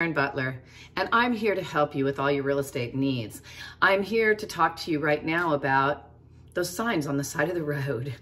Karen Butler, and I'm here to help you with all your real estate needs. I'm here to talk to you right now about those signs on the side of the road.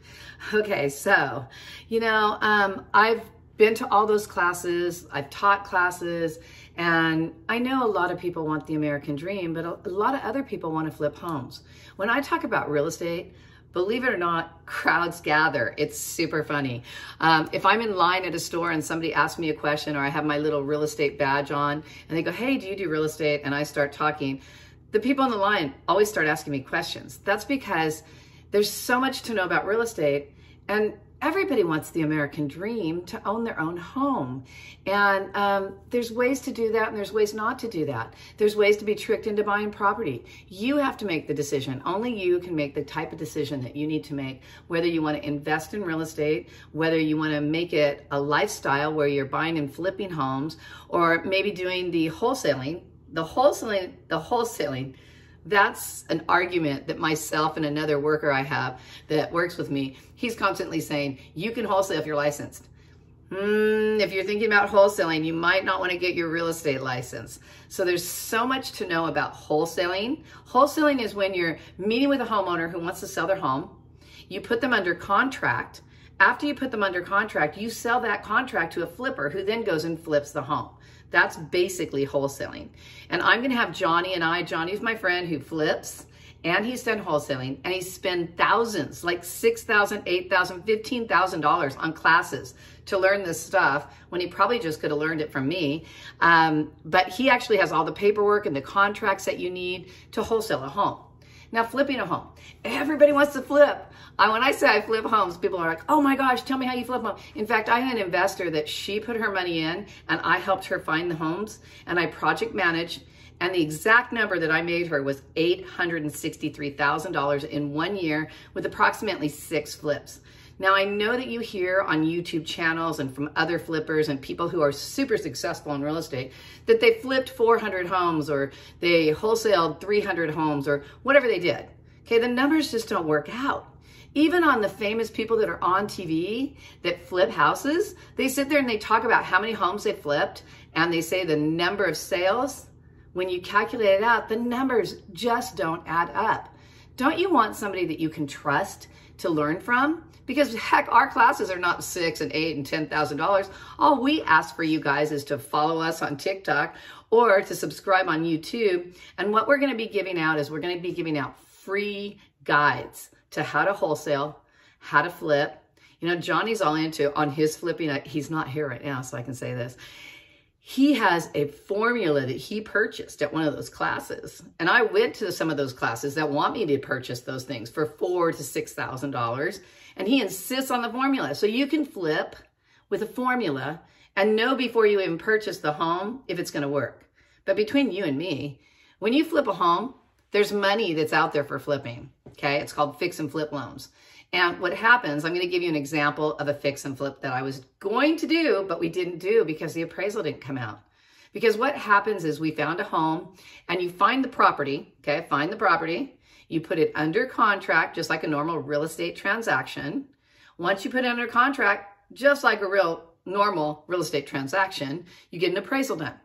Okay, so, I've been to all those classes, I've taught classes, and I know a lot of people want the American dream, but a lot of other people want to flip homes. When I talk about real estate, believe it or not, crowds gather. It's super funny. If I'm in line at a store and somebody asks me a question, or I have my little real estate badge on and they go, "Hey, do you do real estate?" And I start talking, the people in the line always start asking me questions. That's because there's so much to know about real estate, and everybody wants the American dream to own their own home. And there's ways to do that, and there's ways not to do that. There's ways to be tricked into buying property. You have to make the decision. Only you can make the type of decision that you need to make, whether you want to invest in real estate, whether you want to make it a lifestyle where you're buying and flipping homes, or maybe doing the wholesaling. The wholesaling, that's an argument that myself and another worker I have that works with me, he's constantly saying, you can wholesale if you're licensed. If you're thinking about wholesaling, you might not want to get your real estate license. So there's so much to know about wholesaling. Wholesaling is when you're meeting with a homeowner who wants to sell their home. You put them under contract. After you put them under contract, you sell that contract to a flipper who then goes and flips the home. That's basically wholesaling. And I'm going to have Johnny's my friend who flips, and he's done wholesaling, and he's spent thousands, like $6,000, $8,000, $15,000 on classes to learn this stuff when he probably just could have learned it from me. But he actually has all the paperwork and the contracts that you need to wholesale a home. Now, flipping a home. Everybody wants to flip. When I say I flip homes, people are like, "Oh my gosh, tell me how you flip them." In fact, I had an investor that she put her money in, and I helped her find the homes, and I project managed, and the exact number that I made her was $863,000 in 1 year with approximately 6 flips. Now, I know that you hear on YouTube channels and from other flippers and people who are super successful in real estate that they flipped 400 homes, or they wholesaled 300 homes, or whatever they did. Okay, the numbers just don't work out. Even on the famous people that are on TV that flip houses, they sit there and they talk about how many homes they flipped, and they say the number of sales. When you calculate it out, the numbers just don't add up. Don't you want somebody that you can trust to learn from? Because heck, our classes are not $6,000 and $8,000 and $10,000. All we ask for you guys is to follow us on TikTok or to subscribe on YouTube. And what we're going to be giving out is we're going to be giving out free guides to how to wholesale, how to flip. Johnny's all into on his flipping. He's not here right now, so I can say this. He has a formula that he purchased at one of those classes. And I went to some of those classes that want me to purchase those things for $4,000 to $6,000. And he insists on the formula. So you can flip with a formula and know before you even purchase the home if it's going to work. But between you and me, when you flip a home, there's money that's out there for flipping. Okay, it's called fix and flip loans. And what happens, I'm going to give you an example of a fix and flip that I was going to do, but we didn't do because the appraisal didn't come out. Because what happens is we found a home, and you find the property, okay, find the property, you put it under contract, just like a normal real estate transaction. Once you put it under contract, just like a normal real estate transaction, you get an appraisal done.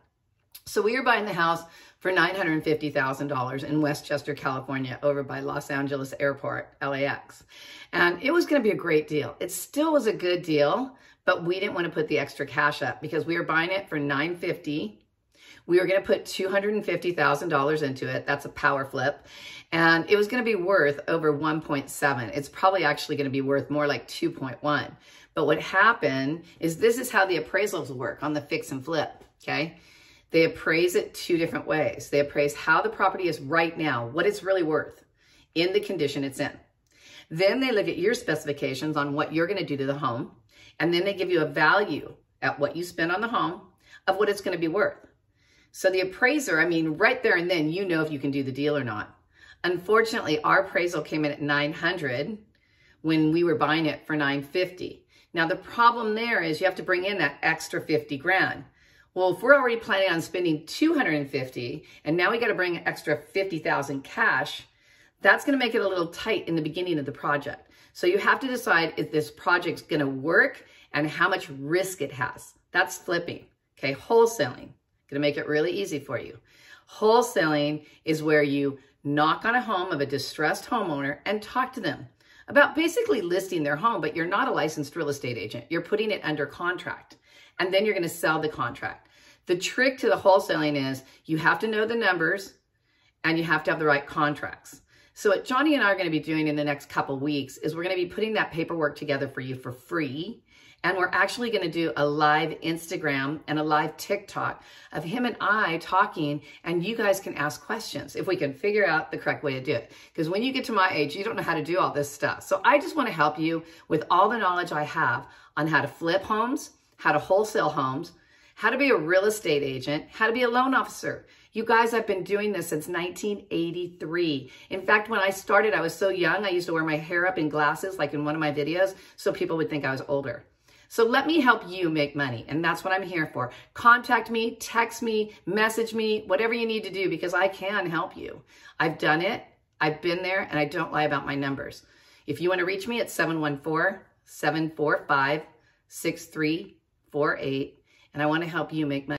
So we were buying the house for $950,000 in Westchester, California, over by Los Angeles Airport, LAX. And it was going to be a great deal. It still was a good deal, but we didn't want to put the extra cash up because we were buying it for $950,000. We were going to put $250,000 into it. That's a power flip. And it was going to be worth over 1.7. It's probably actually going to be worth more like 2.1. But what happened is this is how the appraisals work on the fix and flip, okay? They appraise it 2 different ways. They appraise how the property is right now, what it's really worth in the condition it's in. Then they look at your specifications on what you're going to do to the home. And then they give you a value at what you spent on the home of what it's going to be worth. So the appraiser, right there and then, you know if you can do the deal or not. Unfortunately, our appraisal came in at $900 when we were buying it for $950. Now, the problem there is you have to bring in that extra 50 grand. Well, if we're already planning on spending $250 and now we got to bring an extra $50,000 cash, that's going to make it a little tight in the beginning of the project. So you have to decide if this project's going to work and how much risk it has. That's flipping, okay? Wholesaling, Gonna make it really easy for you. Wholesaling is where you knock on a home of a distressed homeowner and talk to them about basically listing their home, but you're not a licensed real estate agent. You're putting it under contract, and then you're gonna sell the contract. The trick to the wholesaling is you have to know the numbers and you have to have the right contracts. So what Johnny and I are going to be doing in the next couple weeks is we're going to be putting that paperwork together for you for free. And we're actually going to do a live Instagram and a live TikTok of him and I talking, and you guys can ask questions if we can figure out the correct way to do it. Because when you get to my age, you don't know how to do all this stuff. So I just want to help you with all the knowledge I have on how to flip homes, how to wholesale homes, how to be a real estate agent, how to be a loan officer. You guys, I've been doing this since 1983. In fact, when I started, I was so young, I used to wear my hair up in glasses, like in one of my videos, so people would think I was older. So let me help you make money, and that's what I'm here for. Contact me, text me, message me, whatever you need to do, because I can help you. I've done it, I've been there, and I don't lie about my numbers. If you want to reach me at 714-745-6348, and I want to help you make money.